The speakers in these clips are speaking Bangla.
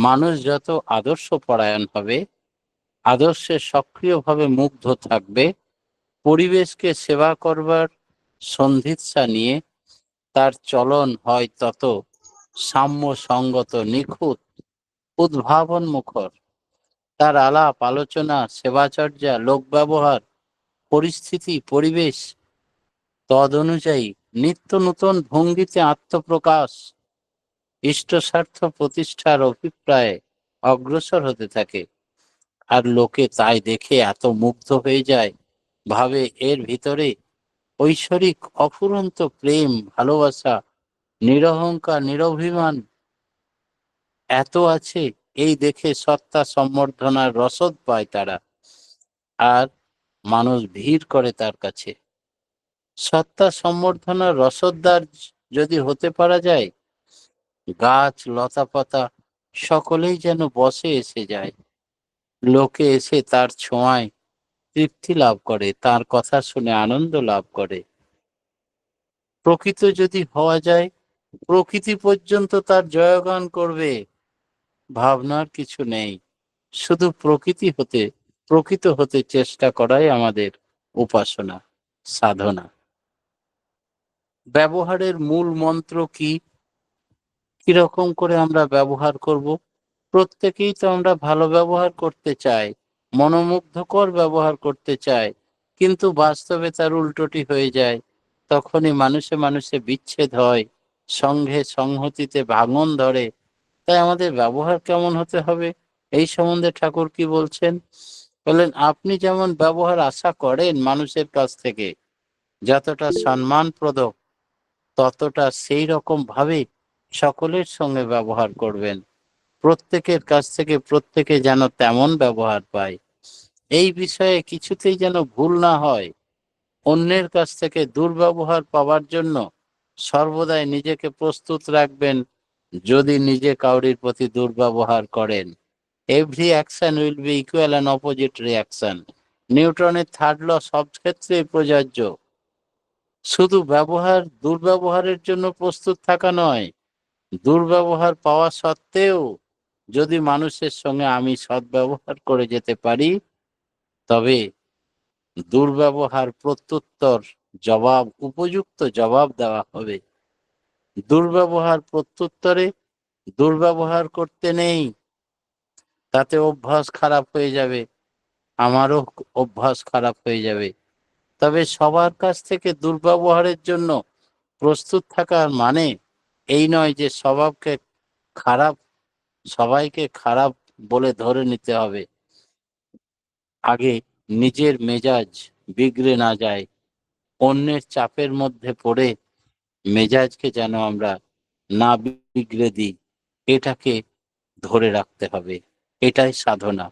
মানুষ যত আদর্শ পরায়ণ হবে, আদর্শে সক্রিয়ভাবে মুগ্ধ থাকবে, পরিবেশকে সেবা করবার সন্ধিৎসা নিয়ে তার চলন হয় তত সাম্য সঙ্গত, নিখুঁত, উদ্ভাবন মুখর। তার আলাপ আলোচনা, সেবাচর্যা, লোক ব্যবহার, পরিস্থিতি, পরিবেশ তদ অনুযায়ী নিত্য নূতন ভঙ্গিতে আত্মপ্রকাশ, ইষ্টস্বার্থ প্রতিষ্ঠার অভিপ্রায়ে অগ্রসর হতে থাকে। আর লোকে তাই দেখে এত মুগ্ধ হয়ে যায়, ভাবে এর ভিতরে ঐশ্বরিক অফুরন্ত প্রেম, ভালোবাসা, নিরহংকার, নিরভিমান এত আছে, এই দেখে সত্তা সম্বর্ধনার রসদ পায় তারা। আর মানুষ ভিড় করে তার কাছে। সত্তা সম্বর্ধনার রসদদার যদি হতে পারা যায়, গাছ লতাপাতা সকলেই যেন বসে এসে যায়। লোকে এসে তার ছোঁয়ায় তৃপ্তি লাভ করে, তার কথা শুনে আনন্দ লাভ করে। প্রকৃত যদি হওয়া যায়, প্রকৃতি পর্যন্ত তার জয়গান করবে। ভাবনার কিছু নেই, শুধু প্রকৃত হতে চেষ্টা করাই আমাদের উপাসনা, সাধনা। ব্যবহারের মূল মন্ত্র কি? কিরকম করে আমরা ব্যবহার করব? প্রত্যেকেই তো আমরা ভালো ব্যবহার করতে চাই, মনোমুগ্ধকর ব্যবহার করতে চাই, কিন্তু বাস্তবে তার উল্টোটি হয়ে যায়। তখনই মানুষে মানুষে বিচ্ছেদ হয়, সংঘে সংহতিতে ভাঙন ধরে। তাই আমাদের ব্যবহার কেমন হতে হবে, এই সম্বন্ধে ঠাকুর কি বলছেন? বললেন, আপনি যেমন ব্যবহার আশা করেন মানুষের কাছ থেকে, যতটা সম্মানপ্রদ, ততটা সেই রকম ভাবে সকলের সঙ্গে ব্যবহার করবেন। প্রত্যেকের কাছ থেকে প্রত্যেকে যেন তেমন ব্যবহার পায়, এই বিষয়ে কিছুতেই যেন ভুল না হয়। অন্যের কাছ থেকে দুর্ব্যবহার পাওয়ার জন্য সর্বদাই নিজেকে প্রস্তুত রাখবেন। যদি নিজে কাউরির প্রতি দুর্ব্যবহার করেন, every action will be equal and opposite reaction. নিউটনের থার্ড ল সব ক্ষেত্রে প্রযোজ্য। শুধু দুর্ব্যবহারের জন্য প্রস্তুত থাকা নয়, দুর্ব্যবহার পাওয়া সত্ত্বেও যদি মানুষের সঙ্গে আমি সদ্ব্যবহার করে যেতে পারি, তবে দুর্ব্যবহার প্রত্যুত্তর উপযুক্ত জবাব দেওয়া হবে। দুর্ব্যবহার প্রত্যুত্তরে দুর্ব্যবহার করতে নেই, তাতে অভ্যাস খারাপ হয়ে যাবে, আমারও অভ্যাস খারাপ হয়ে যাবে। তবে সবার কাছ থেকে দুর্ব্যবহারের জন্য প্রস্তুত থাকার মানে এই নয় যে খারাপ সবাইকে খারাপ বলে ধরে নিতে হবে। আগে নিজের মেজাজ বিগড়ে না যায়, অন্যের চাপের মধ্যে পড়ে মেজাজকে যেন আমরা না বিগড়ে দিই, এটাকে ধরে রাখতে হবে। এটাই সাধনা।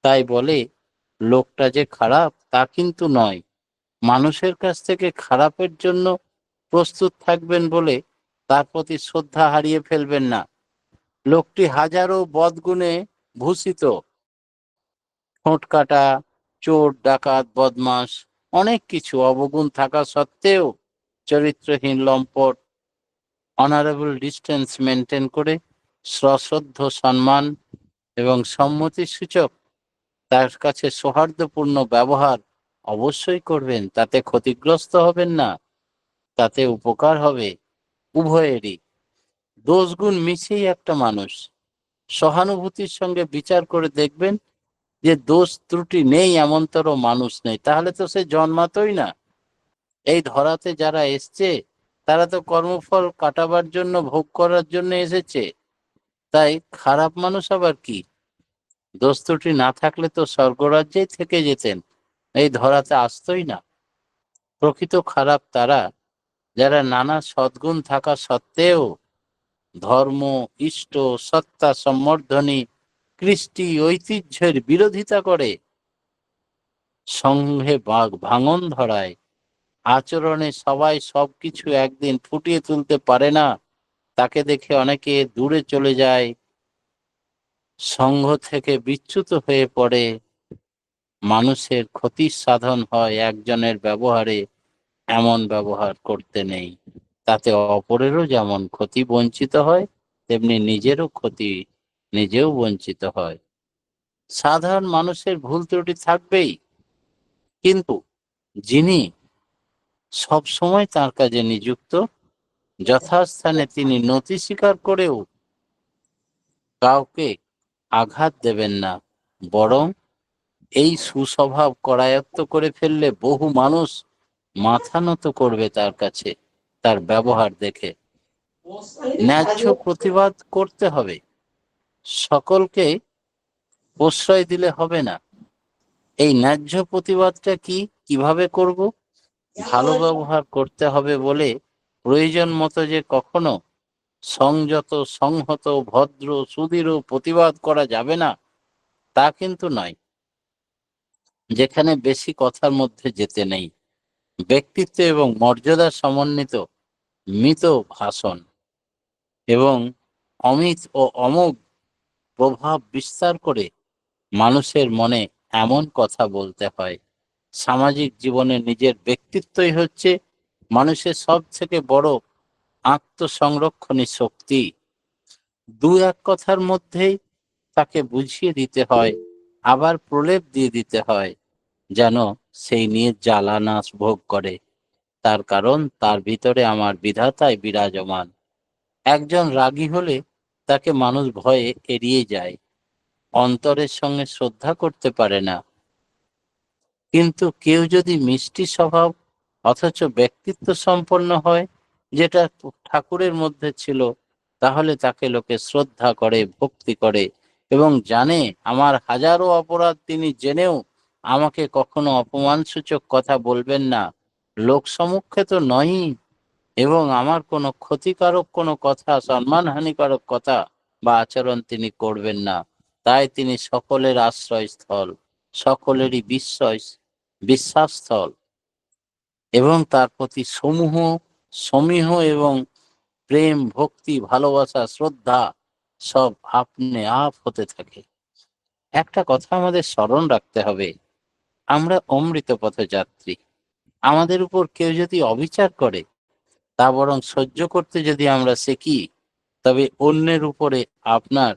তাই বলে লোকটা যে খারাপ তা কিন্তু নয়। মানুষের কাছ থেকে খারাপের জন্য প্রস্তুত থাকবেন বলে তার প্রতি শ্রদ্ধা হারিয়ে ফেলবেন না। লোকটি হাজারো বদগুণে ভূষিত, ঠোঁটকাটা, চোর, ডাকাত, বদমাস, অনেক কিছু অবগুণ থাকা সত্ত্বেও চরিত্রহীন, লম্পট, অনারেবল ডিস্টেন্স মেনটেন করে সশ্রদ্ধ সম্মান এবং সম্মতি সূচক তার কাছে সৌহার্দ্যপূর্ণ ব্যবহার অবশ্যই করবেন। তাতে ক্ষতিগ্রস্ত হবেন না, তাতে উপকার হবে উভয়েরই। দোষ গুণ মিশিয়েই একটা মানুষ। সহানুভূতির সঙ্গে বিচার করে দেখবেন যে দোষ ত্রুটি নেই এমনতর মানুষ নেই, তাহলে তো সে জন্মাতই না। এই ধরাতে যারা এসছে তারা তো কর্মফল কাটাবার জন্য, ভোগ করার জন্য এসেছে। তাই খারাপ মানুষ আবার কি? দোষ ত্রুটি না থাকলে তো স্বর্গরাজ্যেই থেকে যেতেন, এই ধরাতে আসতই না। প্রকৃত খারাপ তারা যারা নানা সদ্গুণ থাকা সত্ত্বেও ধর্ম, ইষ্ট, সত্তা সম্বর্ধনী, কৃষ্টি, ঐতিহ্যের বিরোধিতা করে, সংঘে ভাঙন ধরায়, আচরণে সবাই সবকিছু একদিন ফুটিয়ে তুলতে পারে না, তাকে দেখে অনেকে দূরে চলে যায়, সংঘ থেকে বিচ্যুত হয়ে পড়ে। মানুষের ক্ষতির সাধন হয় একজনের ব্যবহারে। এমন ব্যবহার করতে নেই, তাতে অপরেরও যেমন ক্ষতি বঞ্চিত হয়, তেমনি নিজেরও ক্ষতি নিজেও বঞ্চিত হয়। সাধারণ মানুষের ভুল ত্রুটি থাকবেই, কিন্তু যিনি সব সময় তার কাজে নিযুক্ত, যথাস্থানে তিনি নতি স্বীকার করেও কাউকে আঘাত দেবেন না, বরং এই সুস্বভাব করায়ত্ত করে ফেললে বহু মানুষ মাথা নত করবে তার কাছে, তার ব্যবহার দেখে। ন্যায্য প্রতিবাদ করতে হবে, সকলকে প্রশ্রয় দিলে হবে না। এই ন্যায্য প্রতিবাদটা কিভাবে করব? ভালো ব্যবহার করতে হবে বলে প্রয়োজন মতো যে কখনো সংযত, সংহত, ভদ্র, সুদৃঢ় প্রতিবাদ করা যাবে না তা কিন্তু নয়। যেখানে বেশি কথার মধ্যে যেতে নেই, ব্যক্তিত্ব এবং মর্যাদা সমন্বিত মিত ভাষণ এবং অমিত ও অমোঘ প্রভাব বিস্তার করে মানুষের মনে এমন কথা বলতে হয়। সামাজিক জীবনে নিজের ব্যক্তিত্বই হচ্ছে মানুষের সব থেকে বড় আত্মসংরক্ষণী শক্তি। দু এক কথার মধ্যেই তাকে বুঝিয়ে দিতে হয়, আবার প্রলেপ দিয়ে দিতে হয়, যেন সেই নিয়ে জ্বালা না ভোগ করে। তার কারণ তার ভিতরে আমার বিধাতাই বিরাজমান। একজন রাগী হলে তাকে মানুষ ভয়ে এড়িয়ে যায়, অন্তরের সঙ্গে শ্রদ্ধা করতে পারে না। কিন্তু কেউ যদি মিষ্টি স্বভাব অথচ ব্যক্তিত্ব সম্পন্ন হয়, যেটা ঠাকুরের মধ্যে ছিল, তাহলে তাকে লোকে শ্রদ্ধা করে, ভক্তি করে এবং জানে আমার হাজারো অপরাধ তিনি জেনেও আমাকে কখনো অপমানসূচক কথা বলবেন না, লোক সম্মুখে তো নয়ই, এবং আমার কোনো ক্ষতিকারক কোনো কথা, সম্মানহানিকারক কথা বা আচরণ তিনি করবেন না। তাই তিনি সকলের আশ্রয়স্থল, সকলেরই বিশ্বাসস্থল, এবং তার প্রতি সমীহ এবং প্রেম, ভক্তি, ভালোবাসা, শ্রদ্ধা সব আপনে আপ হতে থাকে। একটা কথা আমাদের স্মরণ রাখতে হবে, আমরা অমৃত পথযাত্রী। আমাদের উপর কেউ যদি অবিচার করে, তা বরং সহ্য করতে যদি আমরা শিখি, তবে অন্যের উপরে, আপনার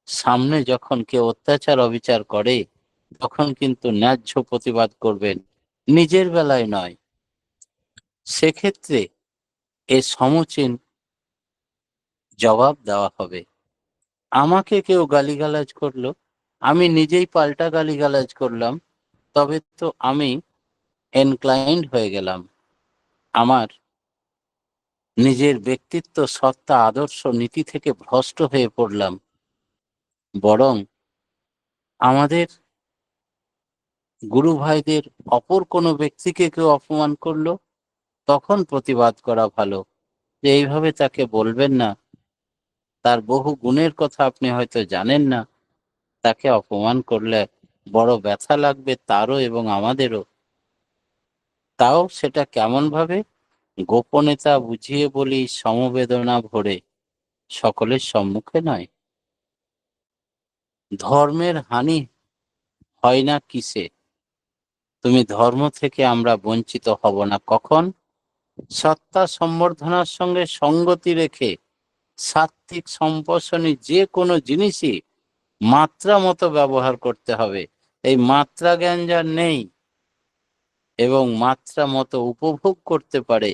সামনে যখন কেউ অত্যাচার অবিচার করে, তখন কিন্তু ন্যায্য প্রতিবাদ করবেন, নিজের বেলায় নয়। সেক্ষেত্রে এর সমুচীন জবাব দেওয়া হবে। আমাকে কেউ গালিগালাজ করলো, আমি নিজেই পাল্টা গালিগালাজ করলাম, তবে তো আমি এনক্লাইন্ড হয়ে গেলাম, আমার নিজের ব্যক্তিত্ব, সত্তা, আদর্শ, নীতি থেকে ভ্রষ্ট হয়ে পড়লাম। বরং আমাদের গুরু ভাইদের অপর কোনো ব্যক্তিকে কেউ অপমান করলো, তখন প্রতিবাদ করা ভালো, যে এইভাবে তাকে বলবেন না, তার বহু গুণের কথা আপনি হয়তো জানেন না, তাকে অপমান করলে বড় ব্যথা লাগবে তারও এবং আমাদেরও। তাও সেটা কেমন ভাবে? গোপনীয়তা বুঝিয়ে বলি, সমবেদনা ভরে, সকলের সম্মুখে নয়। ধর্মের হানি হয় না কিসে? তুমি ধর্ম থেকে আমরা বঞ্চিত হব না কখন? সত্তা সম্বর্ধনার সঙ্গে সঙ্গতি রেখে সাত্ত্বিক সম্পোষণী যে কোনো জিনিসই মাত্রা মতো ব্যবহার করতে হবে। এই মাত্রা জ্ঞান যার নেই এবং মাত্রা মতো উপভোগ করতে পারে,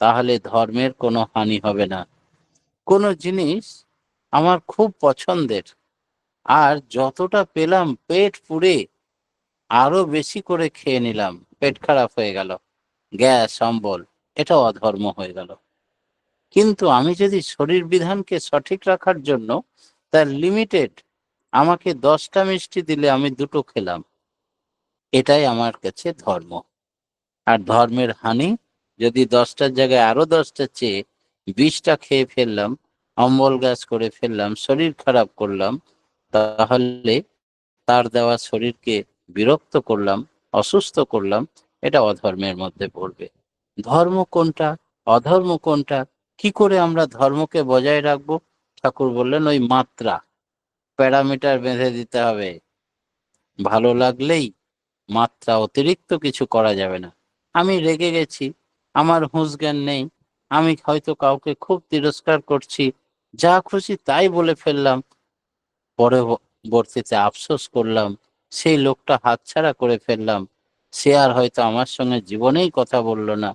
তাহলে ধর্মের কোনো হানি হবে না। কোনো জিনিস আমার খুব পছন্দের, আর যতটা পেলাম পেট পুড়ে আরো বেশি করে খেয়ে নিলাম, পেট খারাপ হয়ে গেল, গ্যাস অম্বল, এটা অধর্ম হয়ে গেল। কিন্তু আমি যদি শরীর বিধানকে সঠিক রাখার জন্য তার লিমিটেড, আমাকে 10টা মিষ্টি দিলে আমি 2টো খেলাম, এটাই আমার কাছে ধর্ম। আর ধর্মের হানি, যদি 10টার জায়গায় আরো 10টা চেয়ে 20টা খেয়ে ফেললাম, অম্বল গ্যাস করে ফেললাম, শরীর খারাপ করলাম, তাহলে তার দেওয়া শরীরকে বিরক্ত করলাম, অসুস্থ করলাম, এটা অধর্মের মধ্যে পড়বে। ধর্ম কোনটা, অধর্ম কোনটা, কি করে আমরা ধর্মকে বজায় রাখবো? ঠাকুর বললেন ওই মাত্রা, প্যারামিটার বেঁধে দিতে হবে। ভালো লাগলেই মাত্রা অতিরিক্ত কিছু করা যাবে না। আমি রেগে গেছি, আমার হুঁশ জ্ঞান নেই, আমি হয়তো কাউকে খুব তিরস্কার করছি, যা খুশি তাই বলে ফেললাম, পরবর্তীতে আফসোস করলাম সেই লোকটা হাতছাড়া করে ফেললাম, সে আর হয়তো আমার সঙ্গে জীবনেই কথা বলল না,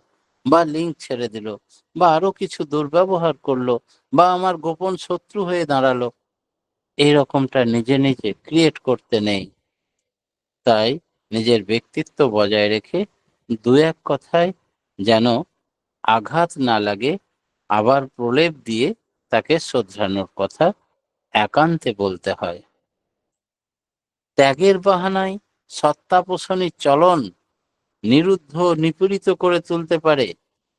বা লিঙ্ক ছেড়ে দিল, বা আরো কিছু দুর্ব্যবহার করলো, বা আমার গোপন শত্রু হয়ে দাঁড়ালো। এইরকমটা নিজে নিজে ক্রিয়েট করতে নেই। তাই নিজের ব্যক্তিত্ব বজায় রেখে দু এক কথায় যেন আঘাত না লাগে, আবার প্রলেপ দিয়ে তাকে শোধরানোর কথা একান্তে বলতে হয়। ত্যাগের বাহানায় সত্তাপোষণের চলন নিরুদ্ধ নিপীড়িত করে তুলতে পারে,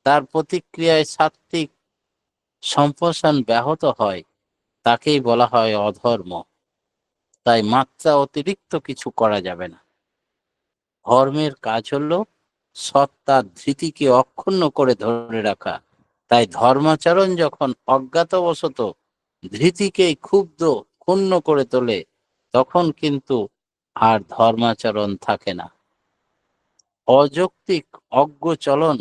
তার প্রতিক্রিয়ায় সাত্ত্বিক সম্প্রসারণ ব্যাহত হয়, তাকেই বলা হয় অধর্ম। তাই মাত্রা অতিরিক্ত কিছু করা যাবে না। ধর্মের কাজ হলো সত্তার ধৃতিকে অক্ষুণ্ণ করে ধরে রাখা। তাই ধর্মাচরণ যখন অজ্ঞাতবশত ধৃতিকেই ক্ষুণ্ণ করে তোলে, তখন কিন্তু আর ধর্মাচরণ থাকে না। অযৌক্তিক অজ্ঞচলন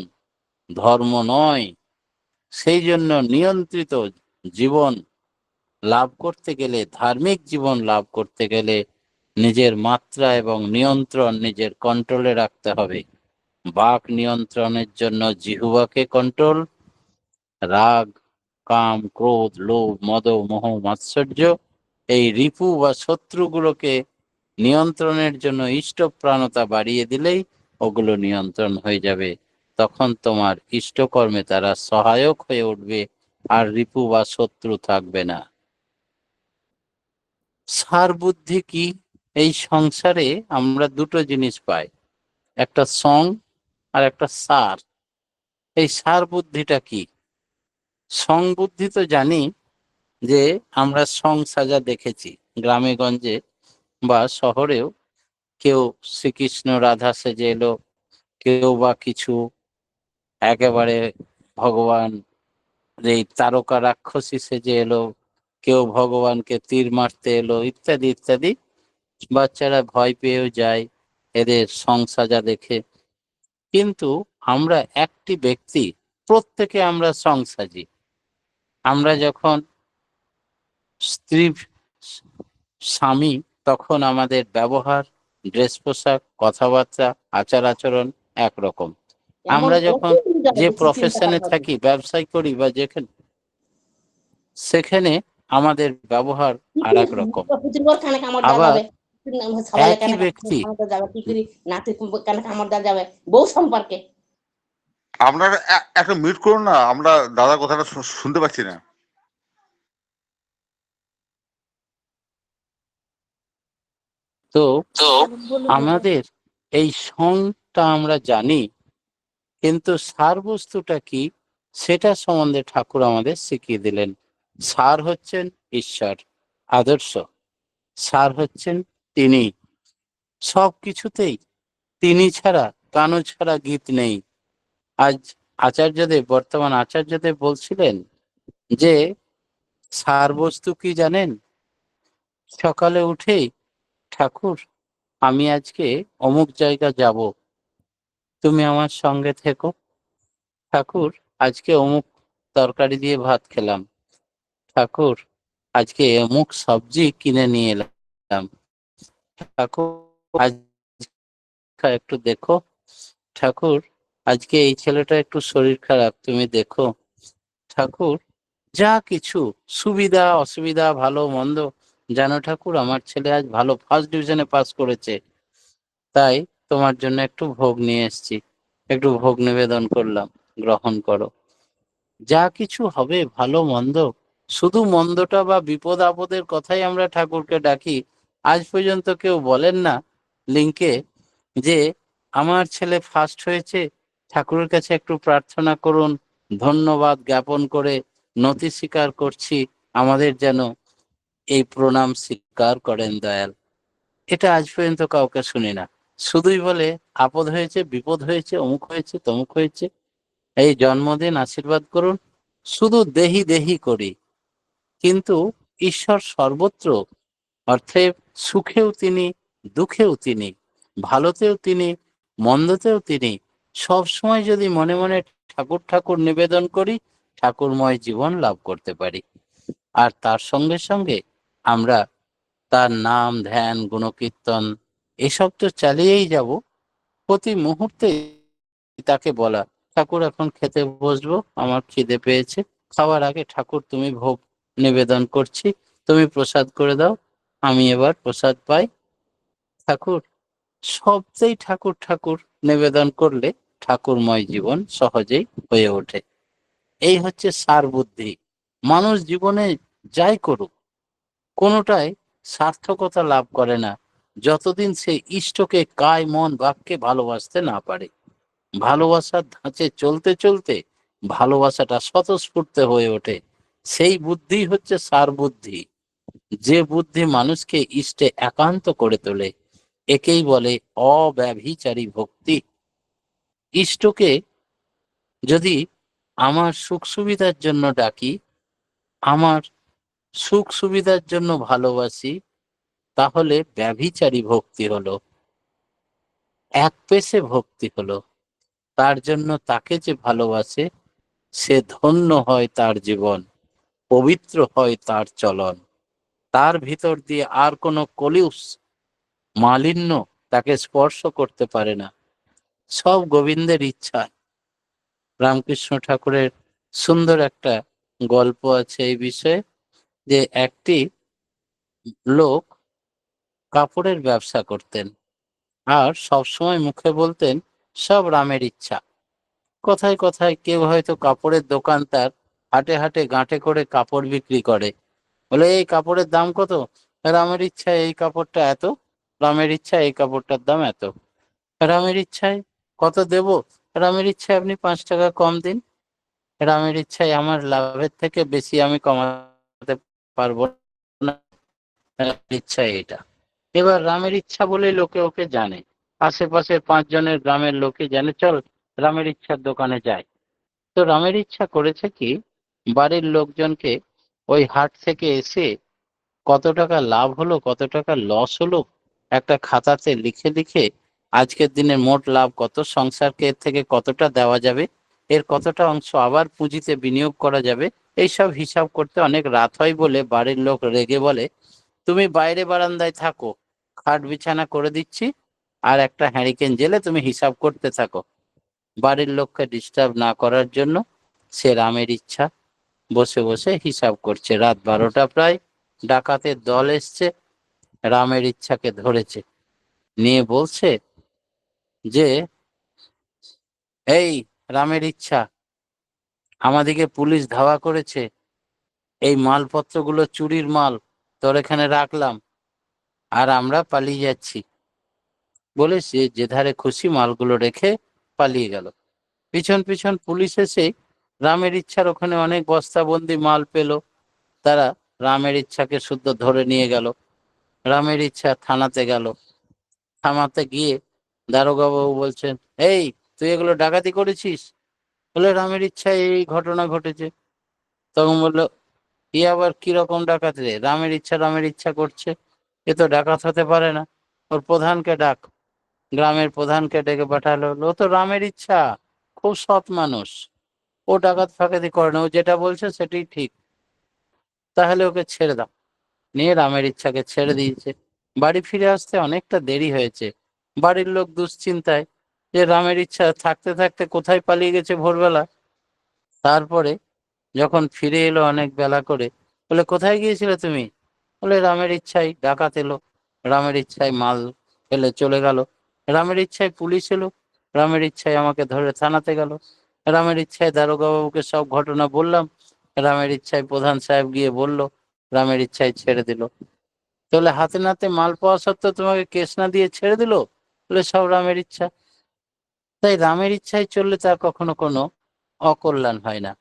ধর্ম নয়। সেই জন্য নিয়ন্ত্রিত জীবন লাভ করতে গেলে, ধার্মিক জীবন লাভ করতে গেলে নিজের মাত্রা এবং নিয়ন্ত্রণ নিজের কন্ট্রোলে রাখতে হবে। বাক নিয়ন্ত্রণের জন্য জিহ্বাকে কন্ট্রোল, রাগ, কাম, ক্রোধ, লোভ, মদ, মোহ, মাৎসর্য, এই রিপু বা শত্রুগুলোকে নিয়ন্ত্রণের জন্য ইষ্টপ্রাণতা বাড়িয়ে দিলেই ওগুলো নিয়ন্ত্রণ হয়ে যাবে। তখন তোমার ইষ্টকর্মে তারা সহায়ক হয়ে উঠবে, আর রিপু বা শত্রু থাকবে না। সার বুদ্ধি কি? এই সংসারে আমরা দুটো জিনিস পাই, একটা সং আর একটা সার। এই সার বুদ্ধিটা কি? সং বুদ্ধি তো জানি যে আমরা সং সাজা দেখেছি গ্রামে গঞ্জে বা শহরেও। কেউ শ্রীকৃষ্ণ রাধা সেজে এলো, কেউ বা কিছু একেবারে ভগবান এই তারকা রাক্ষসী সেজে এলো, কেউ ভগবানকে তীর মারতে এলো, ইত্যাদি ইত্যাদি। বাচ্চারা ভয় পেয়েও যায় এদের সংসাজা দেখে। কিন্তু আমরা একটি ব্যক্তি, প্রত্যেকে আমরা সংসাজি। আমরা যখন স্ত্রী স্বামী, তখন আমাদের ব্যবহার, ড্রেস পোশাক, কথাবার্তা, আচার আচরণ একরকম। এমন আমরা যখন অনেক জায়গা যে দেখছি, চিন্তা প্রফেশনে ভাবনা থাকি, করছি। ব্যবসায় করি বা যেখানে, সেখানে আমাদের ব্যবহার আর এক রকম। প্রতিবার কানে কামড় দেওয়া আবার যাবে, সবাই একই কানে ব্যক্তি, কামড় দেওয়া যাবে, টিকরি নাতি কানে কামড় দেওয়া যাবে বউ সম্পর্কে। আপনারা একটা মিউট করুন না, আমরা দাদার কথাটা শুনতে পাচ্ছি না। তো তো আমাদের এই সংটা আমরা জানি, কিন্তু সার বস্তুটা কি সেটা সম্বন্ধে ঠাকুর আমাদের শিখিয়ে দিলেন। সার হচ্ছেন ঈশ্বর, আদর্শ। সার হচ্ছেন তিনি। সব কিছুতেই তিনি ছাড়া, কানো ছাড়া গীত নেই। আজ আচার্যদেব, বর্তমান আচার্যদেব বলছিলেন যে সার বস্তু কি জানেন? সকালে উঠেই, ঠাকুর আমি আজকে অমুক জায়গা যাব, তুমি আমার সঙ্গে থেকো। ঠাকুর আজকে অমুক তরকারি দিয়ে ভাত খেলাম। ঠাকুর আজকে অমুক সবজি কিনে নিয়ে এলাম। ঠাকুর আজ একটু দেখো। ঠাকুর আজকে এই ছেলেটা একটু শরীর খারাপ, তুমি দেখো। ঠাকুর যা কিছু সুবিধা অসুবিধা, ভালো মন্দ, জানো ঠাকুর আমার ছেলে আজ ভালো ফার্স্ট ডিভিশনে পাস করেছে, তাই তোমার জন্য একটু ভোগ নিয়ে এসেছি, একটু ভোগ নিবেদন করলাম, গ্রহণ করো। যা কিছু হবে ভালো মন্দ, শুধু মন্দটা বা বিপদ আপদের কথাই আমরা ঠাকুরকে ডাকি। আজ পর্যন্ত কেউ বলেন না লিঙ্কে যে আমার ছেলে ফার্স্ট হয়েছে, ঠাকুরের কাছে একটু প্রার্থনা করুন, ধন্যবাদ জ্ঞাপন করে নতি স্বীকার করছি, আমাদের যেন এই প্রণাম স্বীকার করেন দয়াল। এটা আজ পর্যন্ত কাউকে শুনি না। শুধুই বলে আপদ হয়েছে, বিপদ হয়েছে, অমুক হয়েছে, তমুক হয়েছে, এই জন্মদিন আশীর্বাদ করুন, শুধু দেহি দেহি করি। কিন্তু ঈশ্বর সর্বত্র, অর্থে সুখেও তিনি, দুঃখেও তিনি, ভালোতেও তিনি, মন্দতেও তিনি। সব সময় যদি মনে মনে ঠাকুর ঠাকুর নিবেদন করি, ঠাকুরময় জীবন লাভ করতে পারি। আর তার সঙ্গে সঙ্গে আমরা তার নাম ধ্যান গুণকীর্তন এসব তো চালিয়েই যাব। প্রতি মুহূর্তে তাকে বলা, ঠাকুর এখন খেতে বসবো, আমার খিদে পেয়েছে, খাওয়ার আগে ঠাকুর তুমি ভোগ নিবেদন করছি, তুমি প্রসাদ করে দাও, আমি এবার প্রসাদ পাই। ঠাকুর সবতেই ঠাকুর ঠাকুর নিবেদন করলে ঠাকুরময় জীবন সহজেই হয়ে ওঠে। এই হচ্ছে সার বুদ্ধি। মানুষ জীবনে যাই করুক, কোনোটাই সার্থকতা লাভ করে না যতদিন সে ইষ্টকে কায় মন বাক্যে ভালোবাসতে না পারে। ভালোবাসার ধাঁচে চলতে চলতে ভালোবাসাটা স্বতঃস্ফূর্ত হয়ে ওঠে। সেই বুদ্ধি হচ্ছে সার বুদ্ধি, যে বুদ্ধি মানুষকে ইষ্টে একান্ত করে তোলে। একেই বলে অব্যভিচারী ভক্তি। ইষ্টকে যদি আমার সুখ সুবিধার জন্য ডাকি, আমার সুখ সুবিধার জন্য ভালোবাসি, তাহলে ব্যভিচারী ভক্তি হলো, এক পেশে ভক্তি হলো। তার জন্য তাকে যে ভালোবাসে সে ধন্য হয়, তার জীবন পবিত্র হয়, তার চলন। তার ভিতর দিয়ে আর কোনো কলুষ মালিন্য তাকে স্পর্শ করতে পারে না। সব গোবিন্দের ইচ্ছা। রামকৃষ্ণ ঠাকুরের সুন্দর একটা গল্প আছে এই বিষয়ে, যে একটি লোক কাপড়ের ব্যবসা করতেন আর সব সময় মুখে বলতেন সব রামের ইচ্ছা। কথায় কথায় কেউ হয়তো কাপড়ের দোকান তার, হাটে হাটে গাঁটে করে কাপড় বিক্রি করে, বলে এই কাপড়ের দাম কত? রামের ইচ্ছা এই কাপড়টা এত, রামের ইচ্ছা এই কাপড়টার দাম এত। রামের ইচ্ছায় কত দেব? রামের ইচ্ছায় আপনি 5 টাকা কম দিন। রামের ইচ্ছায় আমার লাভের থেকে বেশি আমি কমাতে পারবো না, রামের ইচ্ছা এটা। এবার রামের ইচ্ছা বলে লোকে ওকে জানে, আশেপাশের 5 জনের গ্রামের লোকে জানে, চল রামের ইচ্ছার দোকানে যায়। তো রামের ইচ্ছা করেছে কি, বাড়ির লোকজনকে ওই হাট থেকে এসে কত টাকা লাভ হলো কত টাকা লস হলো একটা খাতাতে লিখে লিখে, আজকের দিনের মোট লাভ কত, সংসারকে এর থেকে কতটা দেওয়া যাবে, এর কতটা অংশ আবার পুঁজিতে বিনিয়োগ করা যাবে, এইসব হিসাব করতে অনেক রাত হয় বলে বাড়ির লোক রেগে বলে, তুমি বাইরে বারান্দায় থাকো, খাট বিছানা করে দিচ্ছি, আর একটা হ্যারিকেন জেলে তুমি হিসাব করতে থাকো। বাড়ির লোককে ডিস্টার্ব না করার জন্য সে রামের ইচ্ছা বসে বসে হিসাব করছে। রাত 12টা প্রায়, ডাকাতের দল এসছে, রামের ইচ্ছাকে ধরেছে, নিয়ে বলছে যে এই রামের ইচ্ছা, আমাদিকে পুলিশ ধাওয়া করেছে, এই মালপত্রগুলো চুরির মাল তোর এখানে রাখলাম, আর আমরা পালিয়ে যাচ্ছি। বলে সে যেধারে খুশি মালগুলো রেখে পালিয়ে গেল। পিছন পিছন পুলিশ এসে রামের ইচ্ছার ওখানে অনেক বস্তাবন্দি মাল পেল। তারা রামের ইচ্ছাকে শুদ্ধ ধরে নিয়ে গেল। রামের ইচ্ছা থানাতে গেল। থানাতে গিয়ে দারোগা বাবু বলছেন, এই তুই এগুলো ডাকাতি করেছিস? বলে রামের ইচ্ছা এই ঘটনা ঘটেছে। তখন বললো, এ আবার কিরকম ডাকাত রে, রামের ইচ্ছা করছে, এ তো ডাকাত হতে পারে না, ওর প্রধানকে ডাক। গ্রামের প্রধানকে ডেকে পাঠালো। ও তো রামের ইচ্ছা, খুব সৎ মানুষ, ও ডাকাত ফাকাতি করে না, ও যেটা বলছে সেটাই ঠিক, তাহলে ওকে ছেড়ে দাও। নিয়ে রামের ইচ্ছাকে ছেড়ে দিয়েছে। বাড়ি ফিরে আসতে অনেকটা দেরি হয়েছে। বাড়ির লোক দুশ্চিন্তায় যে রামের ইচ্ছা থাকতে থাকতে কোথায় পালিয়ে গেছে ভোরবেলা। তারপরে যখন ফিরে এলো অনেক বেলা করে, বলে কোথায় গিয়েছিলে তুমি? বলে রামের ইচ্ছায় ডাকাত এলো, রামের ইচ্ছায় মাল ফেলে চলে গেল, রামের ইচ্ছায় পুলিশ এলো, রামের ইচ্ছায় আমাকে ধরে থানাতে গেল, রামের ইচ্ছায় দারোগা বাবুকে সব ঘটনা বললাম, রামের ইচ্ছায় প্রধান সাহেব গিয়ে বলল, রামের ইচ্ছায় ছেড়ে দিল। তাহলে হাতে নাতে মাল পাওয়া সত্ত্বেও তোমাকে কেস না দিয়ে ছেড়ে দিল? বলে সব রামের ইচ্ছা। তাই রামের ইচ্ছায় চললে তার কখনো কোনো অকল্যাণ হয় না,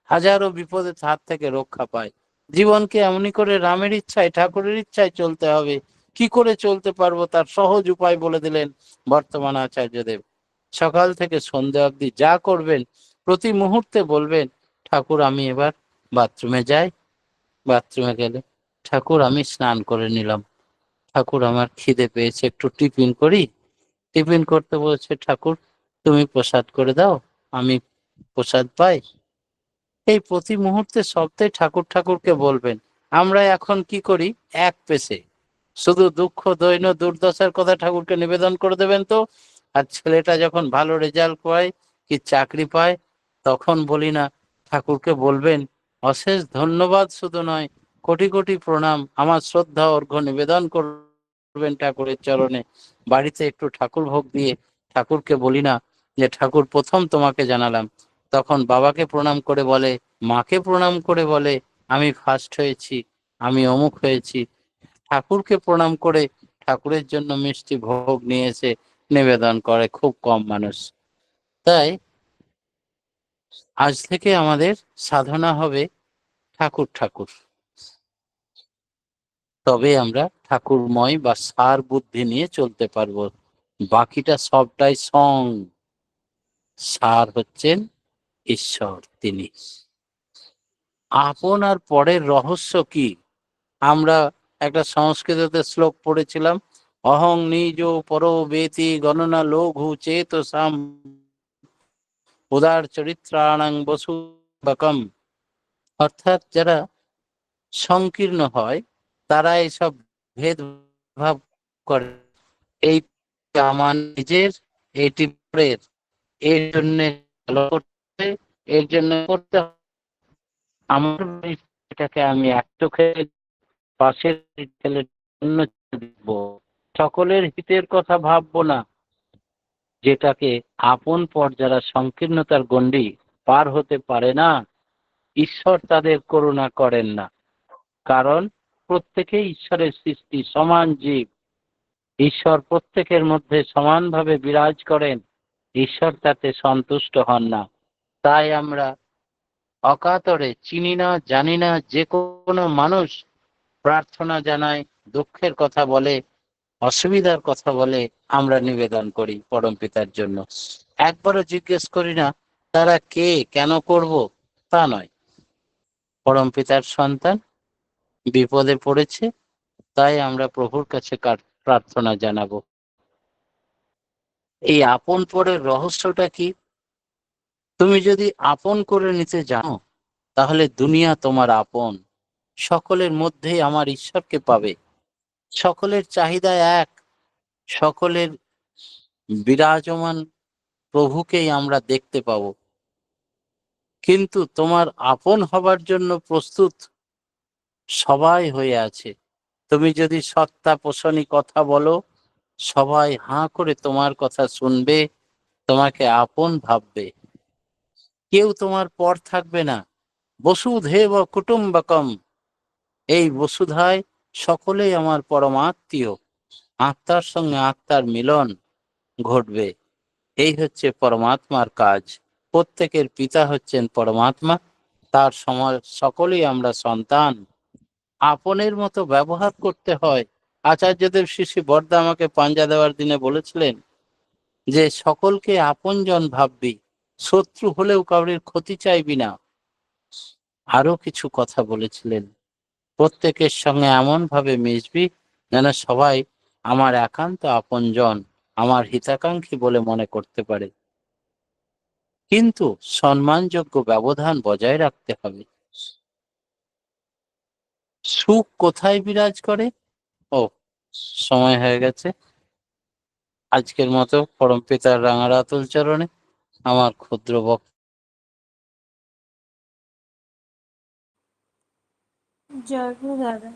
হাজারো বিপদের হাত থেকে রক্ষা পায়। জীবনকে এমনি করে রামের ইচ্ছায় ঠাকুরের ইচ্ছায় চলতে হবে। কি করে চলতে পারবো তার সহজ উপায় বলে দিলেন বর্তমান আচার্যদেব। সকাল থেকে সন্ধ্যা অবধি যা করবেন প্রতি মুহূর্তে বলবেন, ঠাকুর আমি এবার বাথরুমে যাই, বাথরুমে গেলে ঠাকুর আমি স্নান করে নিলাম, ঠাকুর আমার খিদে পেয়েছে একটু টিফিন করি, টিফিন করতে বলছে ঠাকুর তুমি প্রসাদ করে দাও, আমি প্রসাদ পাই। এই প্রতি মুহূর্তে সপ্তাহে ঠাকুর ঠাকুরকে বলবেন। আমরা এখন কি করি, এক পেশে, শুধু দুঃখ দৈন্য দুর্দশার কথা ঠাকুরকে নিবেদন করে দেবেন তো। আর ছেলেটা যখন ভালো রেজাল্ট পায় কি চাকরি পায়, তখন বলি না ঠাকুরকে বলবেন অশেষ ধন্যবাদ, শুধু নয় কোটি কোটি প্রণাম, আমার শ্রদ্ধা অর্ঘ্য নিবেদন করবেন ঠাকুরের চরণে। বাড়িতে একটু ঠাকুর ভোগ দিয়ে ঠাকুরকে বলি না যে ঠাকুর প্রথম তোমাকে জানালাম, তখন বাবাকে প্রণাম করে বলে, মাকে প্রণাম করে বলে আমি ফার্স্ট হয়েছি, আমি অমুক হয়েছি। ঠাকুরকে প্রণাম করে ঠাকুরের জন্য মিষ্টি ভোগ নিয়ে এসে নিবেদন করে খুব কম মানুষ। তাই আজ থেকে আমাদের সাধনা হবে ঠাকুর ঠাকুর, তবে আমরা ঠাকুরময় বা সার বুদ্ধি নিয়ে চলতে পারবো। বাকিটা সবটাই সং, সার হচ্ছেন ঈশ্বর। তিনি আপন আর পরের রহস্য কি? আমরা একটা সংস্কৃততে শ্লোক পড়েছিলাম, অহং নিজ পরো বেতি গণনা লঘু চেত সাম উদার চরিত্রাণাং বসুবকম। অর্থাৎ যারা সংকীর্ণ হয় তারা এইসব ভেদভাব করে, এই আমার নিজের, এইটি পরের, এর জন্য ভালো করতে, এর জন্য করতে হবে। আমার এটাকে আমি এক চোখে পাশের ছেলের জন্য দেখবো, সকলের হিতের কথা ভাববো না। যেটাকে আপন পর যারা সংকীর্ণতার গণ্ডি পার হতে পারে না, ঈশ্বর তাদের করুণা করেন না। কারণ প্রত্যেকেই ঈশ্বরের সৃষ্টি, সমান জীব। ঈশ্বর প্রত্যেকের মধ্যে সমানভাবে বিরাজ করেন, ঈশ্বর তাতে সন্তুষ্ট হন না। তাই আমরা অকাতরে চিনি না জানি না যে কোনো মানুষ প্রার্থনা জানায়, দুঃখের কথা বলে, অসুবিধার কথা বলে, আমরা নিবেদন করি পরম পিতার জন্য। একবারও জিজ্ঞেস করি না তারা কে, কেন করব, তা নয়। পরম পিতার সন্তান বিপদে পড়েছে, তাই আমরা প্রভুর কাছে প্রার্থনা জানাবো। এই আপন পরের রহস্যটা কি? তুমি যদি আপন করে নিতে জানো, তাহলে দুনিয়া তোমার আপন। সকলের মধ্যেই আমার ঈশ্বরকে পাবে, সকলের চাহিদা এক, সকলের বিরাজমান প্রভুকেই আমরা দেখতে পাবো। কিন্তু তোমার আপন হবার জন্য প্রস্তুত সবাই হয়ে আছে। তুমি যদি সত্তা পোষণী কথা বলো, সবাই হাঁ করে তোমার কথা শুনবে, তোমাকে আপন ভাববে, কেউ তোমার পর থাকবে না। বসুধৈব কুটুম্বকম, এই বসুধায় সকলেই আমার পরমাত্মীয়, আত্মার সঙ্গে আত্মার মিলন ঘটবে। এই হচ্ছে পরমাত্মার কাজ। প্রত্যেকের পিতা হচ্ছেন পরমাত্মা, তার সকলেই আমরা সন্তান। আপনের মতো ব্যবহার করতে হয়। আচার্যদেব শ্রী শ্রী বরদা আমাকে পাঞ্জা দেওয়ার দিনে বলেছিলেন যে সকলকে আপনজন ভাববি, শত্রু হলেও কাউরির ক্ষতি চাইবি না। আরো কিছু কথা বলেছিলেন, প্রত্যেকের সঙ্গে এমন ভাবে মিশবি যেন সবাই আমার একান্ত আপনজন, আমার হিতাকাঙ্ক্ষী বলে মনে করতে পারে। কিন্তু সম্মানযোগ্য ব্যবধান বজায় রাখতে হবে। সুখ কোথায় বিরাজ করে? ও, সময় হয়ে গেছে। আজকের মতো পরম পিতার রাঙা রাতুল চরণে আমার ক্ষুদ্র বক্তব্য। জয় গুরু দাদা,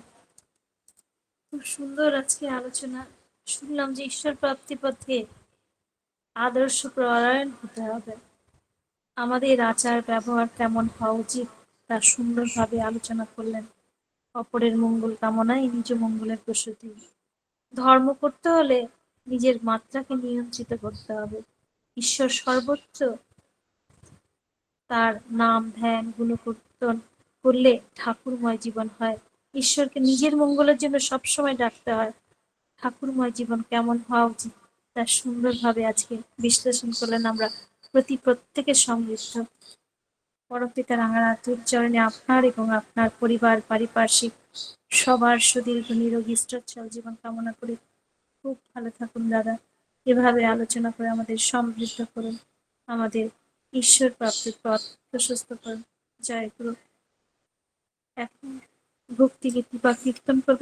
খুব সুন্দর আজকে আলোচনা শুনলাম যে ঈশ্বর প্রাপ্তি পথে আদর্শ পরায়ণ হতে হবে, আমাদের আচার ব্যবহার কেমন হওয়া উচিত তা সুন্দরভাবে আলোচনা করলেন। অপরের মঙ্গল কামনাই নিজ মঙ্গলের প্রসূতি। ধর্ম করতে হলে নিজের মাত্রাকে নিয়ন্ত্রিত করতে হবে। ঈশ্বর সর্বোচ্চ, তার নাম ধ্যান গুণকীর্তন করলে ঠাকুরময় জীবন হয়। ঈশ্বরকে নিজের মঙ্গলের জন্য সবসময় ডাকতে হয়। ঠাকুরময় জীবন কেমন হওয়া উচিত তা সুন্দরভাবে আজকে বিশ্লেষণ করলেন আমরা। প্রত্যেকের সমৃদ্ধ পরমপিতা রাঙানাথের চরণে আপনার এবং আপনার পরিবার পারিপার্শ্বিক সবার সুদীর্ঘ নিরোগী স্থিরচল জীবন কামনা করে খুব ভালো থাকুন দাদা। এভাবে আলোচনা করে আমাদের সমৃদ্ধ করুন, আমাদের ঈশ্বর প্রাপ্তির পথ প্রশস্ত করুন। জয় গুরু। এখন ভক্তি গীতি বা কীর্তন করবেন।